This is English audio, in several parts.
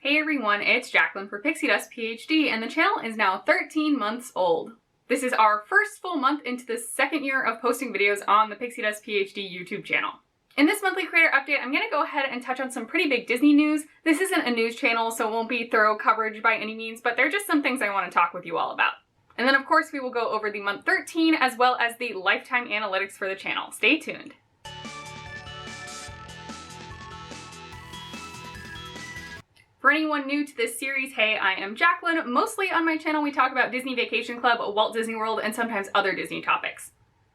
Hey everyone, it's Jacqueline for Pixie Dust PhD, and the channel is now 13 months old. This is our first full month into the second year of posting videos on the Pixie Dust PhD YouTube channel. In this monthly creator update, I'm going to go ahead and touch on some pretty big Disney news. This isn't a news channel, so it won't be thorough coverage by any means, but they're just some things I want to talk with you all about. And then of course we will go over the month 13 as well as the lifetime analytics for the channel. Stay tuned. For anyone new to this series, hey, I am Jacqueline. Mostly on my channel we talk about Disney Vacation Club, Walt Disney World, and sometimes other Disney topics.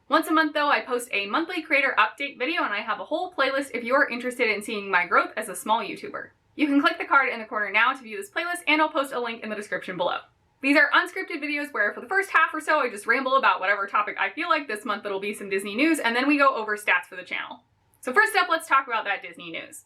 Once a month though, I post a monthly creator update video and I have a whole playlist if you're interested in seeing my growth as a small YouTuber. You can click the card in the corner now to view this playlist, and I'll post a link in the description below. These are unscripted videos where for the first half or so I just ramble about whatever topic I feel like. This month it'll be some Disney news, and then we go over stats for the channel. So first up, let's talk about that Disney news.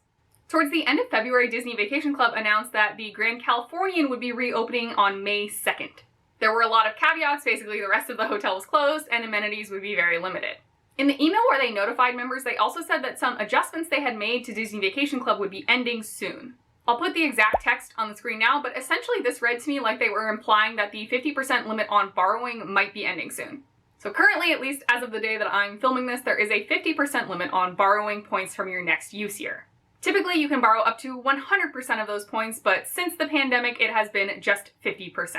Towards the end of February, Disney Vacation Club announced that the Grand Californian would be reopening on May 2nd. There were a lot of caveats. Basically the rest of the hotel was closed and amenities would be very limited. In the email where they notified members, they also said that some adjustments they had made to Disney Vacation Club would be ending soon. I'll put the exact text on the screen now, but essentially this read to me like they were implying that the 50% limit on borrowing might be ending soon. So currently, at least as of the day that I'm filming this, there is a 50% limit on borrowing points from your next use year. Typically, you can borrow up to 100% of those points, but since the pandemic, it has been just 50%.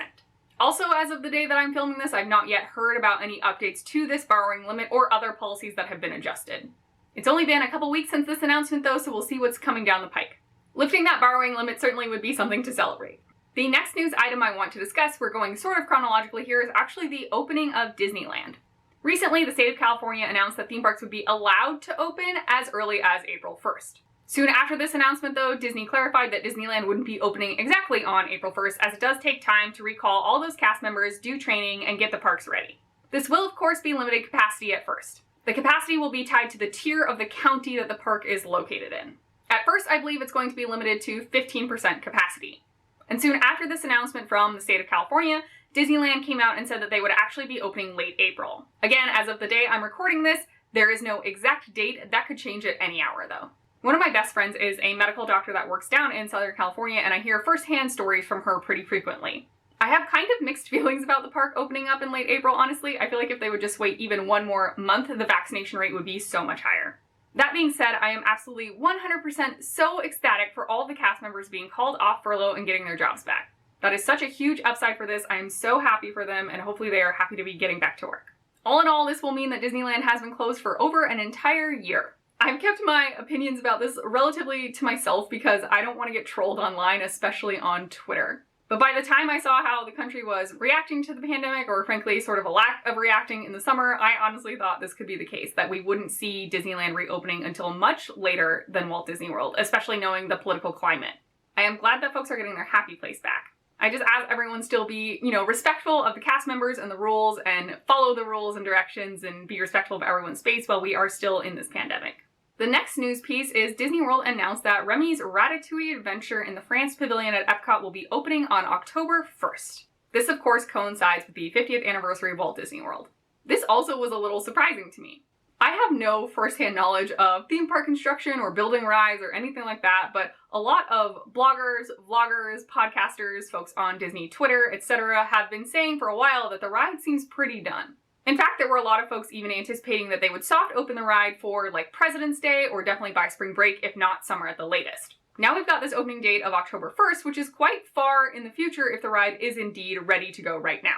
Also, as of the day that I'm filming this, I've not yet heard about any updates to this borrowing limit or other policies that have been adjusted. It's only been a couple weeks since this announcement though, so we'll see what's coming down the pike. Lifting that borrowing limit certainly would be something to celebrate. The next news item I want to discuss, we're going sort of chronologically here, is actually the opening of Disneyland. Recently, the state of California announced that theme parks would be allowed to open as early as April 1st. Soon after this announcement though, Disney clarified that Disneyland wouldn't be opening exactly on April 1st, as it does take time to recall all those cast members, do training, and get the parks ready. This will of course be limited capacity at first. The capacity will be tied to the tier of the county that the park is located in. At first, I believe it's going to be limited to 15% capacity. And soon after this announcement from the state of California, Disneyland came out and said that they would actually be opening late April. Again, as of the day I'm recording this, there is no exact date. That could change at any hour though. One of my best friends is a medical doctor that works down in Southern California, and I hear firsthand stories from her pretty frequently. I have kind of mixed feelings about the park opening up in late April, honestly. I feel like if they would just wait even one more month, the vaccination rate would be so much higher. That being said, I am absolutely 100% so ecstatic for all the cast members being called off furlough and getting their jobs back. That is such a huge upside for this. I am so happy for them, and hopefully they are happy to be getting back to work. All in all, this will mean that Disneyland has been closed for over an entire year. I've kept my opinions about this relatively to myself because I don't want to get trolled online, especially on Twitter. But by the time I saw how the country was reacting to the pandemic, or frankly sort of a lack of reacting in the summer, I honestly thought this could be the case, that we wouldn't see Disneyland reopening until much later than Walt Disney World, especially knowing the political climate. I am glad that folks are getting their happy place back. I just ask everyone still be, respectful of the cast members and the rules, and follow the rules and directions, and be respectful of everyone's space while we are still in this pandemic. The next news piece is Disney World announced that Remy's Ratatouille adventure in the France Pavilion at Epcot will be opening on October 1st. This of course coincides with the 50th anniversary of Walt Disney World. This also was a little surprising to me. I have no firsthand knowledge of theme park construction or building rides or anything like that, but a lot of bloggers, vloggers, podcasters, folks on Disney Twitter, etc. have been saying for a while that the ride seems pretty done. In fact, there were a lot of folks even anticipating that they would soft open the ride for like President's Day or definitely by spring break, if not summer at the latest. Now we've got this opening date of October 1st, which is quite far in the future if the ride is indeed ready to go right now.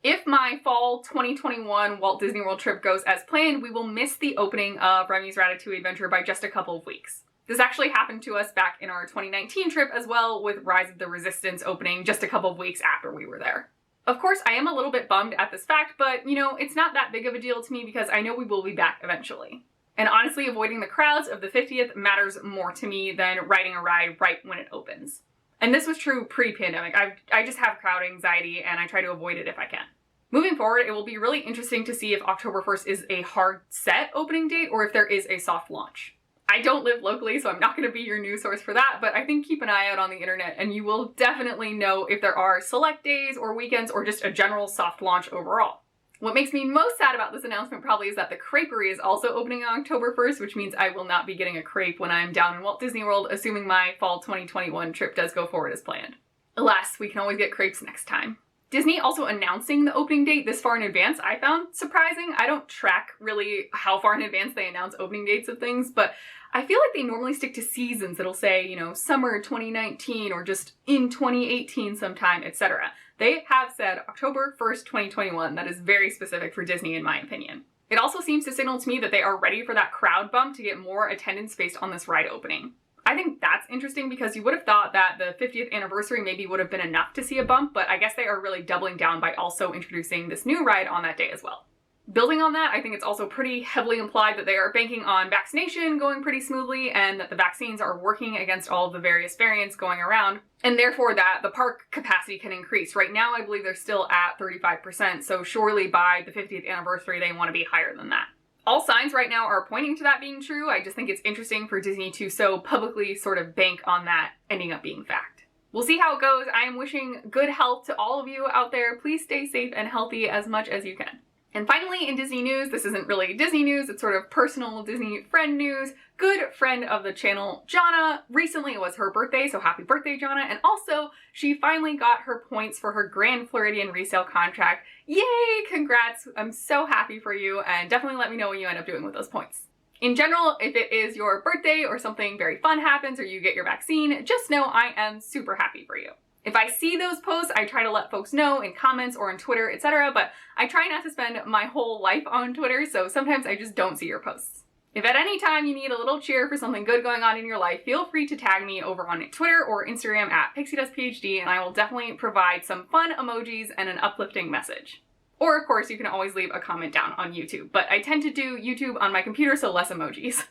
If my fall 2021 Walt Disney World trip goes as planned, we will miss the opening of Remy's Ratatouille adventure by just a couple of weeks. This actually happened to us back in our 2019 trip as well, with Rise of the Resistance opening just a couple of weeks after we were there. Of course, I am a little bit bummed at this fact, but it's not that big of a deal to me because I know we will be back eventually. And honestly, avoiding the crowds of the 50th matters more to me than riding a ride right when it opens. And this was true pre-pandemic. I just have crowd anxiety and I try to avoid it if I can. Moving forward, it will be really interesting to see if October 1st is a hard set opening date or if there is a soft launch. I don't live locally, so I'm not going to be your news source for that, but I think keep an eye out on the internet and you will definitely know if there are select days or weekends or just a general soft launch overall. What makes me most sad about this announcement probably is that the creperie is also opening on October 1st, which means I will not be getting a crepe when I'm down in Walt Disney World, assuming my fall 2021 trip does go forward as planned. Alas, we can always get crepes next time. Disney also announcing the opening date this far in advance I found surprising. I don't track really how far in advance they announce opening dates of things, but I feel like they normally stick to seasons. It'll say, you know, summer 2019 or just in 2018 sometime, etc. They have said October 1st, 2021. That is very specific for Disney in my opinion. It also seems to signal to me that they are ready for that crowd bump to get more attendance based on this ride opening. I think that's interesting because you would have thought that the 50th anniversary maybe would have been enough to see a bump, but I guess they are really doubling down by also introducing this new ride on that day as well. Building on that, I think it's also pretty heavily implied that they are banking on vaccination going pretty smoothly and that the vaccines are working against all of the various variants going around, and therefore that the park capacity can increase. Right now, I believe they're still at 35%, so surely by the 50th anniversary, they want to be higher than that. All signs right now are pointing to that being true. I just think it's interesting for Disney to so publicly sort of bank on that ending up being fact. We'll see how it goes. I am wishing good health to all of you out there. Please stay safe and healthy as much as you can. And finally, in Disney news, this isn't really Disney news, it's sort of personal Disney friend news. Good friend of the channel, Johna, recently it was her birthday, so happy birthday, Johna, and also she finally got her points for her Grand Floridian resale contract. Yay, congrats, I'm so happy for you, and definitely let me know what you end up doing with those points. In general, if it is your birthday or something very fun happens or you get your vaccine, just know I am super happy for you. If I see those posts, I try to let folks know in comments or on Twitter, etc., but I try not to spend my whole life on Twitter, so sometimes I just don't see your posts. If at any time you need a little cheer for something good going on in your life, feel free to tag me over on Twitter or Instagram at PixieDustPhD, and I will definitely provide some fun emojis and an uplifting message. Or, of course, you can always leave a comment down on YouTube, but I tend to do YouTube on my computer, so less emojis.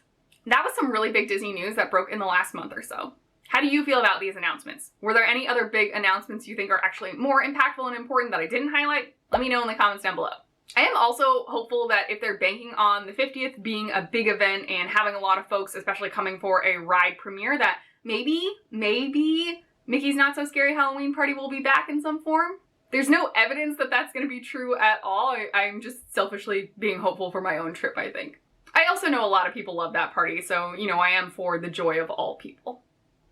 That was some really big Disney news that broke in the last month or so. How do you feel about these announcements? Were there any other big announcements you think are actually more impactful and important that I didn't highlight? Let me know in the comments down below. I am also hopeful that if they're banking on the 50th being a big event and having a lot of folks, especially coming for a ride premiere, that maybe Mickey's Not So Scary Halloween Party will be back in some form. There's no evidence that that's going to be true at all. I'm just selfishly being hopeful for my own trip, I think. I also know a lot of people love that party, so, you know, I am for the joy of all people.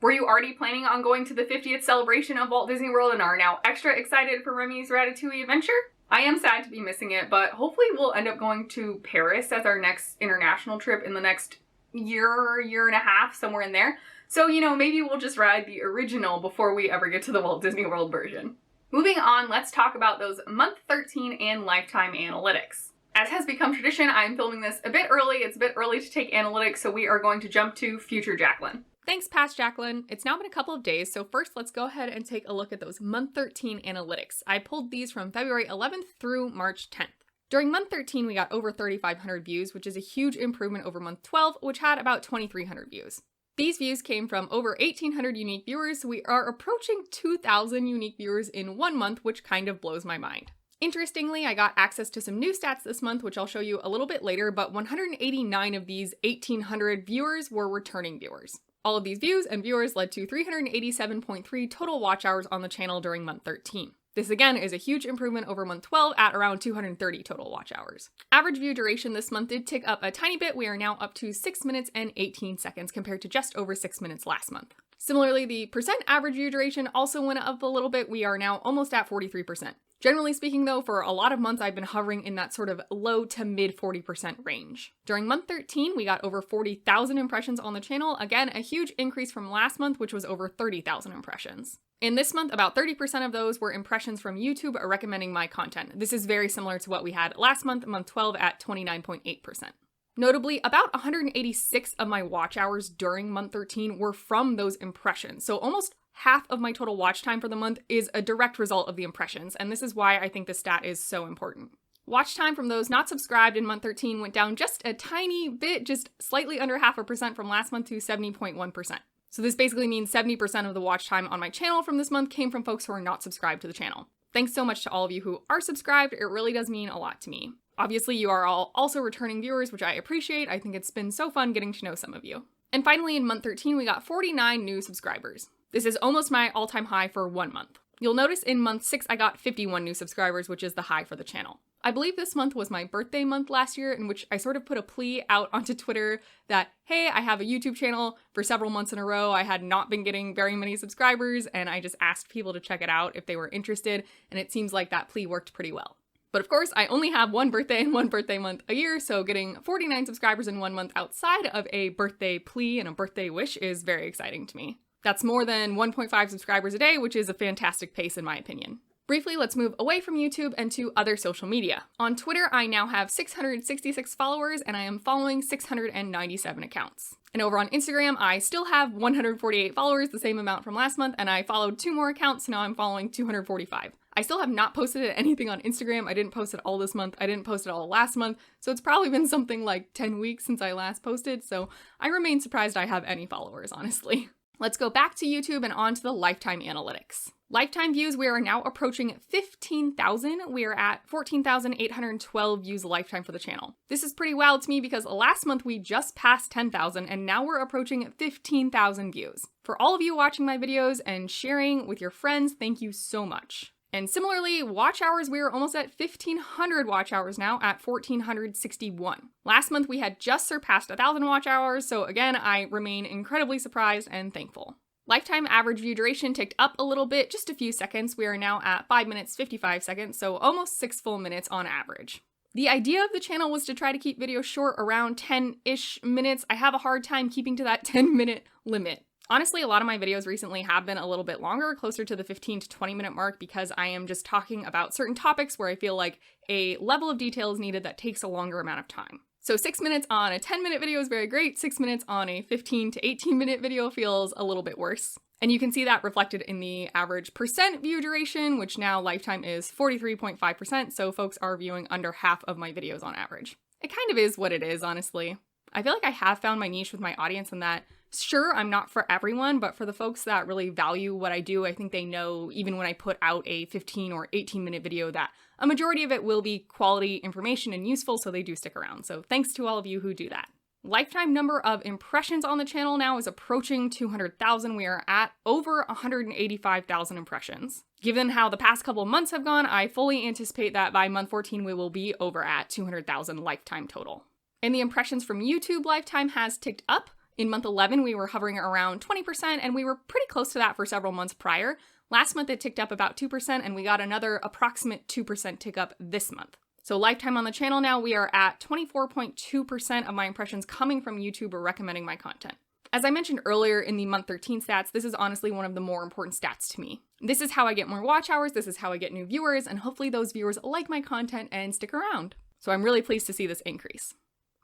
Were you already planning on going to the 50th celebration of Walt Disney World and are now extra excited for Remy's Ratatouille adventure? I am sad to be missing it, but hopefully we'll end up going to Paris as our next international trip in the next year and a half, somewhere in there. So, you know, maybe we'll just ride the original before we ever get to the Walt Disney World version. Moving on, let's talk about those month 13 and lifetime analytics. As has become tradition, I'm filming this a bit early. It's a bit early to take analytics, so we are going to jump to future Jacqueline. Thanks, past Jacqueline. It's now been a couple of days, so first let's go ahead and take a look at those month 13 analytics. I pulled these from February 11th through March 10th. During month 13, we got over 3,500 views, which is a huge improvement over month 12, which had about 2,300 views. These views came from over 1,800 unique viewers, so we are approaching 2,000 unique viewers in 1 month, which kind of blows my mind. Interestingly, I got access to some new stats this month, which I'll show you a little bit later, but 189 of these 1,800 viewers were returning viewers. All of these views and viewers led to 387.3 total watch hours on the channel during month 13. This again is a huge improvement over month 12 at around 230 total watch hours. Average view duration this month did tick up a tiny bit. We are now up to 6 minutes and 18 seconds compared to just over 6 minutes last month. Similarly, the percent average view duration also went up a little bit. We are now almost at 43%. Generally speaking though, for a lot of months I've been hovering in that sort of low to mid 40% range. During month 13, we got over 40,000 impressions on the channel. Again, a huge increase from last month, which was over 30,000 impressions. In this month, about 30% of those were impressions from YouTube recommending my content. This is very similar to what we had last month, month 12 at 29.8%. Notably, about 186 of my watch hours during month 13 were from those impressions. So almost half of my total watch time for the month is a direct result of the impressions, and this is why I think this stat is so important. Watch time from those not subscribed in month 13 went down just a tiny bit, just slightly under 0.5% from last month to 70.1%. So this basically means 70% of the watch time on my channel from this month came from folks who are not subscribed to the channel. Thanks so much to all of you who are subscribed. It really does mean a lot to me. Obviously, you are all also returning viewers, which I appreciate. I think it's been so fun getting to know some of you. And finally, in month 13, we got 49 new subscribers. This is almost my all-time high for 1 month. You'll notice in month 6 I got 51 new subscribers, which is the high for the channel. I believe this month was my birthday month last year, in which I sort of put a plea out onto Twitter that, hey, I have a YouTube channel. For several months in a row, I had not been getting very many subscribers, and I just asked people to check it out if they were interested, and it seems like that plea worked pretty well. But of course, I only have one birthday and one birthday month a year, so getting 49 subscribers in 1 month outside of a birthday plea and a birthday wish is very exciting to me. That's more than 1.5 subscribers a day, which is a fantastic pace in my opinion. Briefly, let's move away from YouTube and to other social media. On Twitter, I now have 666 followers and I am following 697 accounts. And over on Instagram, I still have 148 followers, the same amount from last month, and I followed 2 more accounts, so now I'm following 245. I still have not posted anything on Instagram. I didn't post it all this month. I didn't post it all last month, so it's probably been something like 10 weeks since I last posted, so I remain surprised I have any followers, honestly. Let's go back to YouTube and on to the lifetime analytics. Lifetime views, we are now approaching 15,000. We are at 14,812 views lifetime for the channel. This is pretty wild to me because last month we just passed 10,000 and now we're approaching 15,000 views. For all of you watching my videos and sharing with your friends, thank you so much. And similarly, watch hours, we are almost at 1,500 watch hours now at 1,461. Last month we had just surpassed 1,000 watch hours, so again, I remain incredibly surprised and thankful. Lifetime average view duration ticked up a little bit, just a few seconds. We are now at 5 minutes 55 seconds, so almost 6 full minutes on average. The idea of the channel was to try to keep videos short, around 10-ish minutes. I have a hard time keeping to that 10-minute limit. Honestly, a lot of my videos recently have been a little bit longer, closer to the 15 to 20 minute mark, because I am just talking about certain topics where I feel like a level of detail is needed that takes a longer amount of time. So 6 minutes on a 10-minute video is very great. 6 minutes on a 15 to 18-minute video feels a little bit worse. And you can see that reflected in the average percent view duration, which now lifetime is 43.5%, so folks are viewing under half of my videos on average. It kind of is what it is, honestly. I feel like I have found my niche with my audience in that, sure, I'm not for everyone, but for the folks that really value what I do, I think they know even when I put out a 15 or 18-minute video that a majority of it will be quality information and useful, so they do stick around. So thanks to all of you who do that. Lifetime number of impressions on the channel now is approaching 200,000. We are at over 185,000 impressions. Given how the past couple of months have gone, I fully anticipate that by month 14 we will be over at 200,000 lifetime total. And the impressions from YouTube lifetime has ticked up. In month 11, we were hovering around 20%, and we were pretty close to that for several months prior. Last month, it ticked up about 2%, and we got another approximate 2% tick up this month. So lifetime on the channel now, we are at 24.2% of my impressions coming from YouTube or recommending my content. As I mentioned earlier in the month 13 stats, this is honestly one of the more important stats to me. This is how I get more watch hours, this is how I get new viewers, and hopefully those viewers like my content and stick around. So I'm really pleased to see this increase.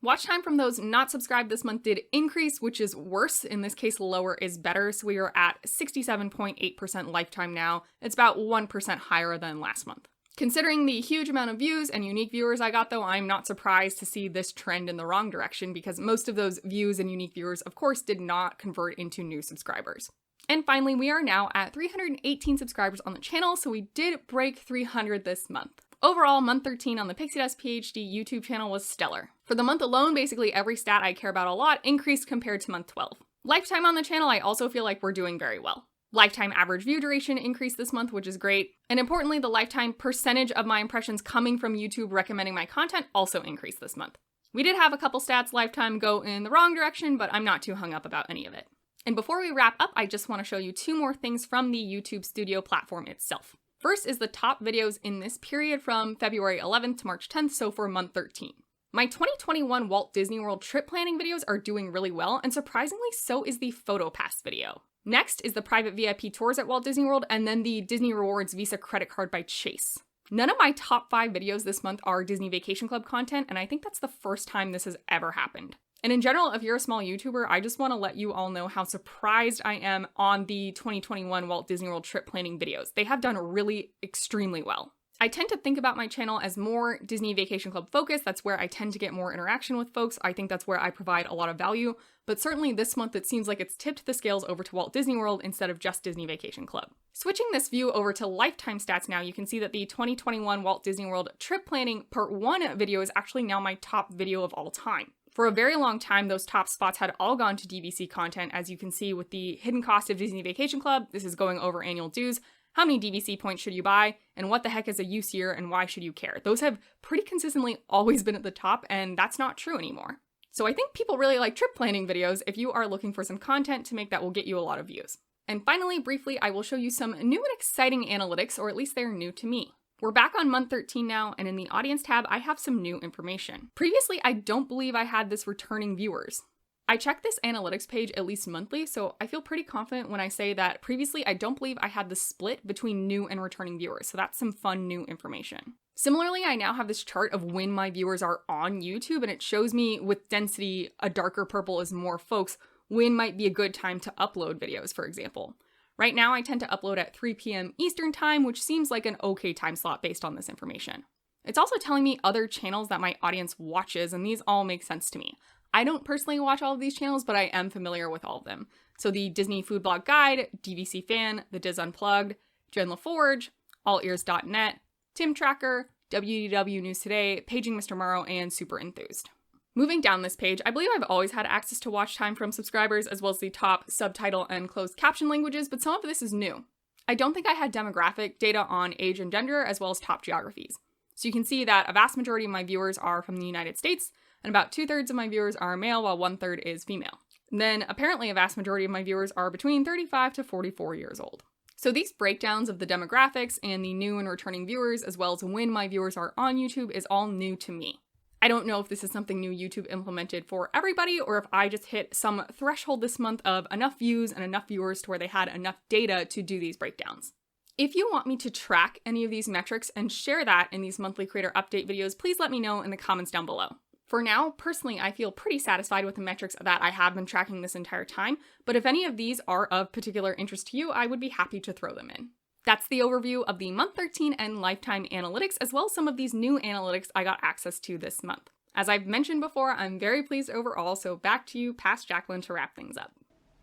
Watch time from those not subscribed this month did increase, which is worse. In this case, lower is better. So we are at 67.8% lifetime now. It's about 1% higher than last month. Considering the huge amount of views and unique viewers I got though, I'm not surprised to see this trend in the wrong direction because most of those views and unique viewers, of course, did not convert into new subscribers. And finally, we are now at 318 subscribers on the channel, so we did break 300 this month. Overall, month 13 on the Pixie Dust PhD YouTube channel was stellar. For the month alone, basically every stat I care about a lot increased compared to month 12. Lifetime on the channel, I also feel like we're doing very well. Lifetime average view duration increased this month, which is great. And importantly, the lifetime percentage of my impressions coming from YouTube recommending my content also increased this month. We did have a couple stats lifetime go in the wrong direction, but I'm not too hung up about any of it. And before we wrap up, I just want to show you 2 more things from the YouTube Studio platform itself. First is the top videos in this period from February 11th to March 10th, so for month 13. My 2021 Walt Disney World trip planning videos are doing really well, and surprisingly so is the PhotoPass video. Next is the private VIP tours at Walt Disney World, and then the Disney Rewards Visa credit card by Chase. None of my top 5 videos this month are Disney Vacation Club content, and I think that's the first time this has ever happened. And in general, if you're a small YouTuber, I just want to let you all know how surprised I am on the 2021 Walt Disney World trip planning videos. They have done really extremely well. I tend to think about my channel as more Disney Vacation Club focused. That's where I tend to get more interaction with folks. I think that's where I provide a lot of value. But certainly this month, it seems like it's tipped the scales over to Walt Disney World instead of just Disney Vacation Club. Switching this view over to lifetime stats now, you can see that the 2021 Walt Disney World trip planning part 1 video is actually now my top video of all time. For a very long time, those top spots had all gone to DVC content, as you can see with the hidden cost of Disney Vacation Club. This is going over annual dues. how many DVC points should you buy, and what the heck is a use year and why should you care? Those have pretty consistently always been at the top, and that's not true anymore. So I think people really like trip planning videos if you are looking for some content to make that will get you a lot of views. And finally, briefly, I will show you some new and exciting analytics, or at least they're new to me. We're back on month 13 now, and in the audience tab, I have some new information. Previously, I don't believe I had this returning viewers. I check this analytics page at least monthly, so I feel pretty confident when I say that previously I don't believe I had the split between new and returning viewers, so that's some fun new information. Similarly, I now have this chart of when my viewers are on YouTube, and it shows me with density, a darker purple is more folks, when might be a good time to upload videos, for example. Right now, I tend to upload at 3 p.m. Eastern time, which seems like an okay time slot based on this information. It's also telling me other channels that my audience watches, and these all make sense to me. I don't personally watch all of these channels, but I am familiar with all of them. So the Disney Food Blog Guide, DVC Fan, The Diz Unplugged, Jen LaForge, allears.net, Tim Tracker, WDW News Today, Paging Mr. Morrow, and Super Enthused. Moving down this page, I believe I've always had access to watch time from subscribers as well as the top subtitle and closed caption languages, but some of this is new. I don't think I had demographic data on age and gender as well as top geographies. So you can see that a vast majority of my viewers are from the United States, and about 2/3 of my viewers are male while 1/3 is female. And then apparently a vast majority of my viewers are between 35 to 44 years old. So these breakdowns of the demographics and the new and returning viewers as well as when my viewers are on YouTube is all new to me. I don't know if this is something new YouTube implemented for everybody or if I just hit some threshold this month of enough views and enough viewers to where they had enough data to do these breakdowns. If you want me to track any of these metrics and share that in these monthly creator update videos, please let me know in the comments down below. For now, personally, I feel pretty satisfied with the metrics that I have been tracking this entire time, but if any of these are of particular interest to you, I would be happy to throw them in. That's the overview of the month 13 and lifetime analytics, as well as some of these new analytics I got access to this month. As I've mentioned before, I'm very pleased overall, so back to you, past Jacqueline, to wrap things up.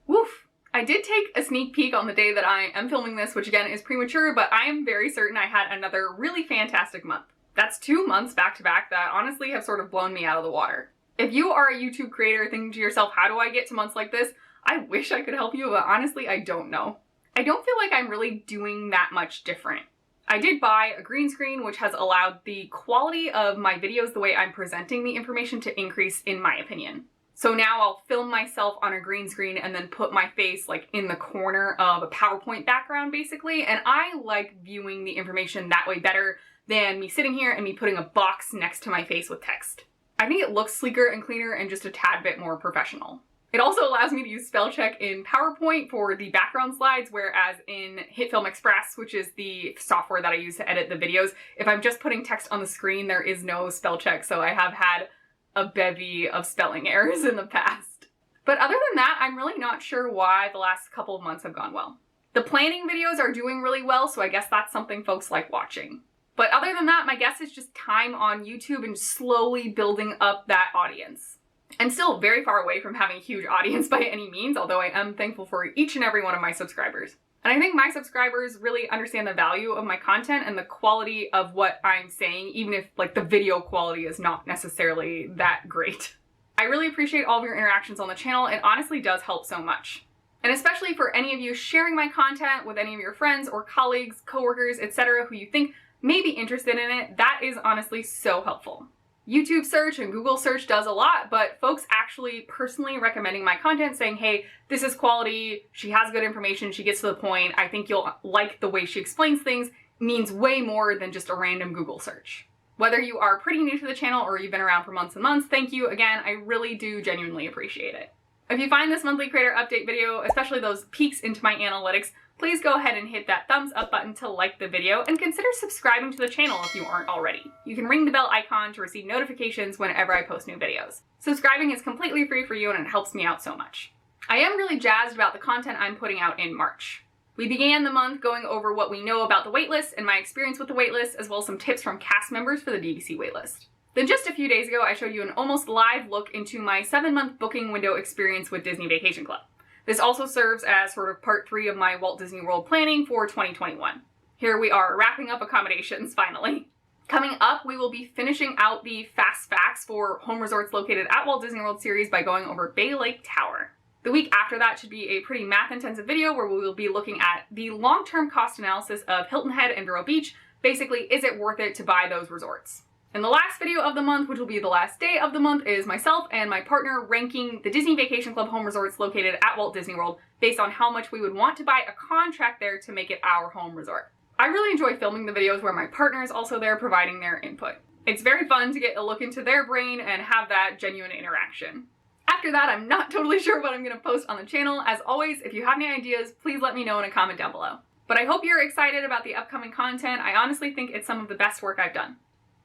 Woof! I did take a sneak peek on the day that I am filming this, which again is premature, but I am very certain I had another really fantastic month. That's 2 months back to back that honestly have sort of blown me out of the water. If you are a YouTube creator thinking to yourself, how do I get to months like this? I wish I could help you, but honestly, I don't know. I don't feel like I'm really doing that much different. I did buy a green screen, which has allowed the quality of my videos, the way I'm presenting the information, to increase in my opinion. So now I'll film myself on a green screen and then put my face like in the corner of a PowerPoint background basically, and I like viewing the information that way better than me sitting here and me putting a box next to my face with text. I think it looks sleeker and cleaner and just a tad bit more professional. It also allows me to use spell check in PowerPoint for the background slides, whereas in HitFilm Express, which is the software that I use to edit the videos, if I'm just putting text on the screen, there is no spell check, so I have had a bevy of spelling errors in the past. But other than that, I'm really not sure why the last couple of months have gone well. The planning videos are doing really well, so I guess that's something folks like watching. But other than that, my guess is just time on YouTube and slowly building up that audience. I'm still very far away from having a huge audience by any means, although I am thankful for each and every one of my subscribers. And I think my subscribers really understand the value of my content and the quality of what I'm saying, even if like the video quality is not necessarily that great. I really appreciate all of your interactions on the channel. It honestly does help so much. And especially for any of you sharing my content with any of your friends or colleagues, coworkers, etc. who you think may be interested in it, that is honestly so helpful. YouTube search and Google search does a lot, but folks actually personally recommending my content, saying, hey, this is quality, she has good information, she gets to the point, I think you'll like the way she explains things, means way more than just a random Google search. Whether you are pretty new to the channel or you've been around for months and months, thank you again, I really do genuinely appreciate it. If you find this monthly creator update video, especially those peeks into my analytics, please go ahead and hit that thumbs up button to like the video and consider subscribing to the channel if you aren't already. You can ring the bell icon to receive notifications whenever I post new videos. Subscribing is completely free for you and it helps me out so much. I am really jazzed about the content I'm putting out in March. We began the month going over what we know about the waitlist and my experience with the waitlist, as well as some tips from cast members for the DVC waitlist. Then just a few days ago, I showed you an almost live look into my 7-month booking window experience with Disney Vacation Club. This also serves as sort of part 3 of my Walt Disney World planning for 2021. Here we are wrapping up accommodations finally. Coming up, we will be finishing out the fast facts for home resorts located at Walt Disney World series by going over Bay Lake Tower. The week after that should be a pretty math-intensive video where we will be looking at the long-term cost analysis of Hilton Head and Vero Beach. Basically, is it worth it to buy those resorts? And the last video of the month, which will be the last day of the month, is myself and my partner ranking the Disney Vacation Club home resorts located at Walt Disney World based on how much we would want to buy a contract there to make it our home resort. I really enjoy filming the videos where my partner is also there providing their input. It's very fun to get a look into their brain and have that genuine interaction. After that, I'm not totally sure what I'm going to post on the channel. As always, if you have any ideas, please let me know in a comment down below. But I hope you're excited about the upcoming content. I honestly think it's some of the best work I've done.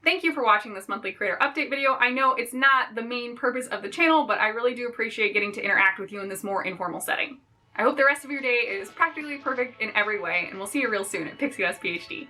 Thank you for watching this monthly creator update video. I know it's not the main purpose of the channel, but I really do appreciate getting to interact with you in this more informal setting. I hope the rest of your day is practically perfect in every way, and we'll see you real soon at Pixie Dust PhD.